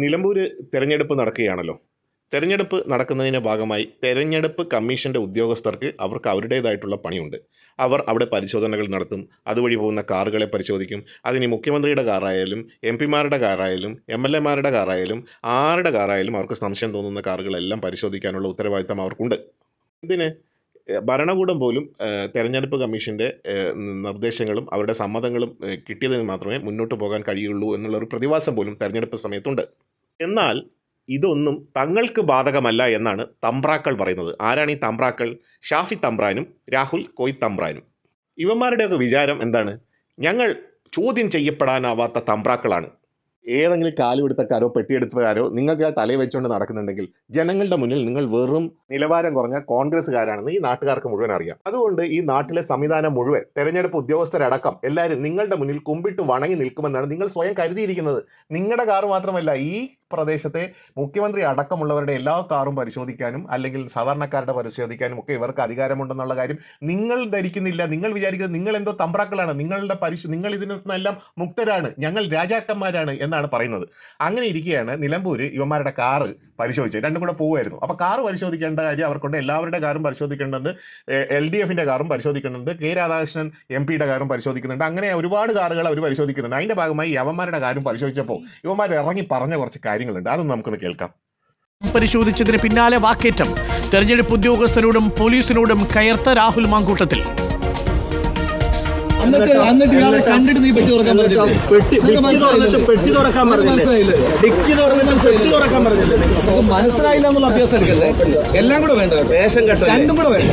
നിലമ്പൂര് തെരഞ്ഞെടുപ്പ് നടക്കുകയാണല്ലോ. തെരഞ്ഞെടുപ്പ് നടക്കുന്നതിൻ്റെ ഭാഗമായി തെരഞ്ഞെടുപ്പ് കമ്മീഷൻ്റെ ഉദ്യോഗസ്ഥർക്ക് അവർക്ക് അവരുടേതായിട്ടുള്ള പണിയുണ്ട്. അവർ അവിടെ പരിശോധനകൾ നടത്തും. അതുവഴി പോകുന്ന കാറുകളെ പരിശോധിക്കും. അതിനി മുഖ്യമന്ത്രിയുടെ കാറായാലും എം പിമാരുടെ കാറായാലും എം എൽ എമാരുടെ കാറായാലും ആരുടെ കാറായാലും അവർക്ക് സംശയം തോന്നുന്ന കാറുകളെല്ലാം പരിശോധിക്കാനുള്ള ഉത്തരവാദിത്തം അവർക്കുണ്ട്. ഇതിന് ഭരണകൂടം പോലും തെരഞ്ഞെടുപ്പ് കമ്മീഷൻ്റെ നിർദ്ദേശങ്ങളും അവരുടെ സമ്മതങ്ങളും കിട്ടിയതിന് മാത്രമേ മുന്നോട്ട് പോകാൻ കഴിയുള്ളൂ എന്നുള്ളൊരു പ്രതിഭാസം പോലും തെരഞ്ഞെടുപ്പ് സമയത്തുണ്ട്. എന്നാൽ ഇതൊന്നും തങ്ങൾക്ക് ബാധകമല്ല എന്നാണ് തമ്പ്രാക്കൾ പറയുന്നത്. ആരാണ് ഈ തമ്പ്രാക്കൾ? ഷാഫി തമ്പ്രാനും രാഹുൽ കൊയ്ത്തമ്പ്രാനും. ഇവന്മാരുടെയൊക്കെ വിചാരം എന്താണ്? ഞങ്ങൾ ചോദ്യം ചെയ്യപ്പെടാനാവാത്ത തമ്പ്രാക്കളാണ്. ഏതെങ്കിലും കാലുപിടുത്തക്കാരോ പെട്ടിയെടുത്തക്കാരോ നിങ്ങൾക്ക് തലയിൽ വെച്ചുകൊണ്ട് നടക്കുന്നുണ്ടെങ്കിൽ ജനങ്ങളുടെ മുന്നിൽ നിങ്ങൾ വെറും നിലവാരം കുറഞ്ഞ കോൺഗ്രസ്സുകാരാണെന്ന് ഈ നാട്ടുകാർക്ക് മുഴുവൻ അറിയാം. അതുകൊണ്ട് ഈ നാട്ടിലെ സംവിധാനം മുഴുവൻ, തെരഞ്ഞെടുപ്പ് ഉദ്യോഗസ്ഥരടക്കം എല്ലാവരും നിങ്ങളുടെ മുന്നിൽ കുമ്പിട്ട് വണങ്ങി നിൽക്കുമെന്നാണ് നിങ്ങൾ സ്വയം കരുതിയിരിക്കുന്നത്. നിങ്ങളുടെ കാറ് മാത്രമല്ല, ഈ പ്രദേശത്തെ മുഖ്യമന്ത്രി അടക്കമുള്ളവരുടെ എല്ലാ കാറും പരിശോധിക്കാനും അല്ലെങ്കിൽ സാധാരണക്കാരുടെ പരിശോധിക്കാനും ഒക്കെ ഇവർക്ക് അധികാരമുണ്ടെന്നുള്ള കാര്യം നിങ്ങൾ ധരിക്കുന്നില്ല. നിങ്ങൾ വിചാരിക്കുന്നത് നിങ്ങൾ എന്തോ തമ്പ്രാക്കളാണ്, നിങ്ങൾ ഇതിൽ നിന്നെല്ലാം മുക്തരാണ്, ഞങ്ങൾ രാജാക്കന്മാരാണ് എന്നാണ് പറയുന്നത്. അങ്ങനെ ഇരിക്കുകയാണ് നിലമ്പൂര് ഇവന്മാരുടെ കാറ് പരിശോധിച്ചത്. രണ്ടും കൂടെ പോകുമായിരുന്നു. അപ്പോൾ കാറ് പരിശോധിക്കേണ്ട കാര്യം അവർക്കുണ്ട്. എല്ലാവരുടെ കാറും പരിശോധിക്കേണ്ടതുണ്ട്. LDFൻ്റെ കാറും പരിശോധിക്കുന്നുണ്ട്. കെ രാധാകൃഷ്ണൻ MP-യുടെ കാറും പരിശോധിക്കുന്നുണ്ട്. അങ്ങനെ ഒരുപാട് കാറുകൾ അവർ പരിശോധിക്കുന്നുണ്ട്. അതിൻ്റെ ഭാഗമായി യവന്മാരുടെ കാര്യം പരിശോധിച്ചപ്പോൾ ഇവന്മാർ ഇറങ്ങി പറഞ്ഞ കുറച്ച് കാര്യങ്ങളുണ്ട്. അതൊന്നും നമുക്കൊന്ന് കേൾക്കാം. പരിശോധിച്ചതിന് പിന്നാലെ വാക്കേറ്റം. തെരഞ്ഞെടുപ്പ് ഉദ്യോഗസ്ഥരോടും പോലീസിനോടും കയർത്ത രാഹുൽ മാങ്കൂട്ടത്തിൽ. എന്നിട്ട് ഇയാളെ കണ്ടിട്ട് നീ പെട്ടി തുറക്കാൻ പറഞ്ഞില്ലേ? മനസ്സിലായില്ല എന്നുള്ള അഭ്യാസം എടുക്കല്ലേ? എല്ലാം കൂടെ വേണ്ട, രണ്ടും കൂടെ വേണ്ട.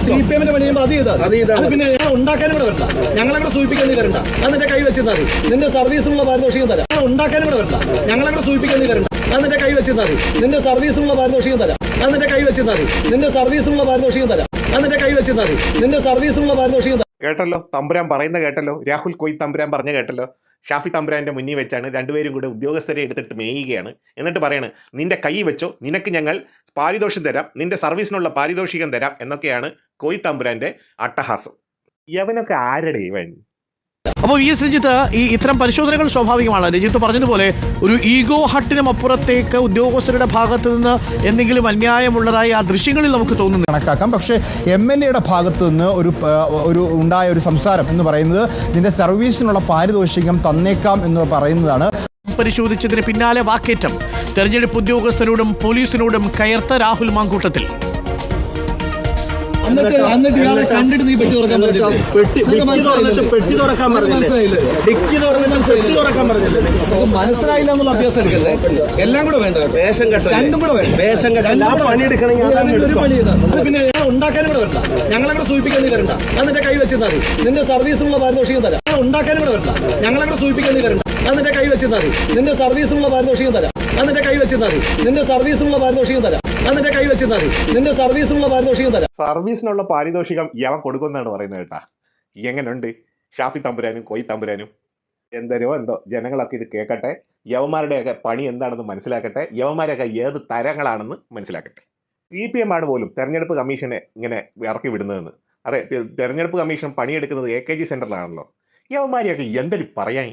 CPM-ന്റെ പണി ചെയ്യുമ്പോൾ അത് ചെയ്താൽ പിന്നെ ഉണ്ടാക്കാനും കൂടെ വരണ്ട. ഞങ്ങളെ സൂചിപ്പിക്കാൻ നീ വരണ്ട. എന്നിട്ട് കൈ വെച്ചിരുന്നാൽ മതി. നിന്റെ സർവീസിനുള്ള പാരിതോഷികം തരാം. ഉണ്ടാക്കാനും കൂടെ വരണ്ട. ഞങ്ങളെ സൂചിപ്പിക്കാൻ നീ വരണ്ട. എന്നിട്ട് കൈ വെച്ചിരുന്നാൽ മതി. നിന്റെ സർവീസിനുള്ള പാരിതോഷികം തരാം. എന്നിട്ട് കൈ വെച്ചിരുന്നാൽ മതി. നിന്റെ സർവീസിനുള്ള പാരിതോഷികം തരാം. എന്നിട്ട് കൈ വെച്ചിരുന്നാൽ മതി. നിന്റെ സർവീസിനുള്ള പാരിതോഷികം തരാം. കേട്ടല്ലോ, തമ്പുരാൻ പറയുന്ന കേട്ടല്ലോ, രാഹുൽ കൊയ്ത്തമ്പുരാൻ പറഞ്ഞ കേട്ടല്ലോ. ഷാഫി തമ്പുരാൻ്റെ മുന്നിൽ വെച്ചാണ് രണ്ടുപേരും കൂടെ ഉദ്യോഗസ്ഥരെ എടുത്തിട്ട് മേയുകയാണ്. എന്നിട്ട് പറയാണ്, നിന്റെ കൈ വെച്ചോ, നിനക്ക് ഞങ്ങൾ പാരിതോഷികം തരാം, നിന്റെ സർവീസിനുള്ള പാരിതോഷികം തരാം എന്നൊക്കെയാണ് കൊയ്ത്തമ്പുരാൻ്റെ അട്ടഹാസം. യവനൊക്കെ ആരുടെ ഇവൻ? അപ്പോൾ രഞ്ജിത്ത്, ഇത്തരം പരിശോധനകൾ സ്വാഭാവികമാണ്. രഞ്ജിത്ത് പറഞ്ഞതുപോലെ ഒരു ഈഗോ ഹട്ടിനും അപ്പുറത്തേക്ക് ഉദ്യോഗസ്ഥരുടെ ഭാഗത്ത് നിന്ന് എന്തെങ്കിലും അന്യായമുള്ളതായി ആ ദൃശ്യങ്ങളിൽ നമുക്ക് തോന്നുന്നു കണക്കാക്കാം. പക്ഷേ MLA-യുടെ ഭാഗത്ത് നിന്ന് ഉണ്ടായ ഒരു സംസാരം എന്ന് പറയുന്നത് നിന്റെ സർവീസിനുള്ള പാരിതോഷികം തന്നേക്കാം എന്ന് പറയുന്നതാണ്. പരിശോധിച്ചതിന് പിന്നാലെ വാക്കേറ്റം. തെരഞ്ഞെടുപ്പ് ഉദ്യോഗസ്ഥരോടും പോലീസിനോടും കയർത്ത രാഹുൽ മാങ്കൂട്ടത്തിൽ. എന്നിട്ട് ഇയാളെ കണ്ടിട്ട് നീ പെട്ടി തുറക്കാൻ പറഞ്ഞില്ലേ? മനസ്സിലായില്ല എന്നുള്ള അഭ്യാസം എടുക്കല്ലേ? എല്ലാം കൂടെ വേണ്ട, രണ്ടും കൂടെ വേണ്ട. പിന്നെ ഉണ്ടാക്കാനും കൂടെ വരണ്ട. ഞങ്ങളെ സൂചിപ്പിക്കാൻ നീ വരണ്ട. എന്നിട്ട് കൈ വെച്ചിരുന്നാൽ മതി. നിന്റെ സർവീസിനുള്ള പാരിതോഷികം തരാം. ഉണ്ടാക്കാനും കൂടെ വരണ്ട. ഞങ്ങളെ സൂചിപ്പിക്കാൻ നീ വരണ്ട. എന്നിട്ട് കൈ വെച്ചിരുന്നാൽ മതി. നിന്റെ സർവീസിനുള്ള പാരിതോഷികം തരാം. എന്നിട്ട് കൈ വെച്ചിരുന്നാൽ മതി. നിന്റെ സർവീസിനുള്ള പാരിതോഷികം തരാം. എന്നിട്ട് കൈ വെച്ചിരുന്നാൽ മതി. നിന്റെ സർവീസിനുള്ള പാരിതോഷികം തരാം. സർവീസിനുള്ള പാരിതോഷികം യവൻ കൊടുക്കുമെന്നാണ് പറയുന്നത് കേട്ടാ. എങ്ങനെയുണ്ട് ഷാഫി തമ്പുരാനും കൊയ്ത്തമ്പുരാനും? എന്തോ ജനങ്ങളൊക്കെ ഇത് കേൾക്കട്ടെ. യവന്മാരുടെയൊക്കെ പണി എന്താണെന്ന് മനസ്സിലാക്കട്ടെ. യവന്മാരൊക്കെ ഏത് തരങ്ങളാണെന്ന് മനസ്സിലാക്കട്ടെ. CPM ആണ് പോലും തെരഞ്ഞെടുപ്പ് കമ്മീഷനെ ഇങ്ങനെ ഇറക്കി വിടുന്നതെന്ന്. അതെ, തെരഞ്ഞെടുപ്പ് കമ്മീഷൻ പണിയെടുക്കുന്നത് AKG സെൻറ്ററിലാണല്ലോ. യവന്മാരെയൊക്കെ എന്തെങ്കിലും പറയാൻ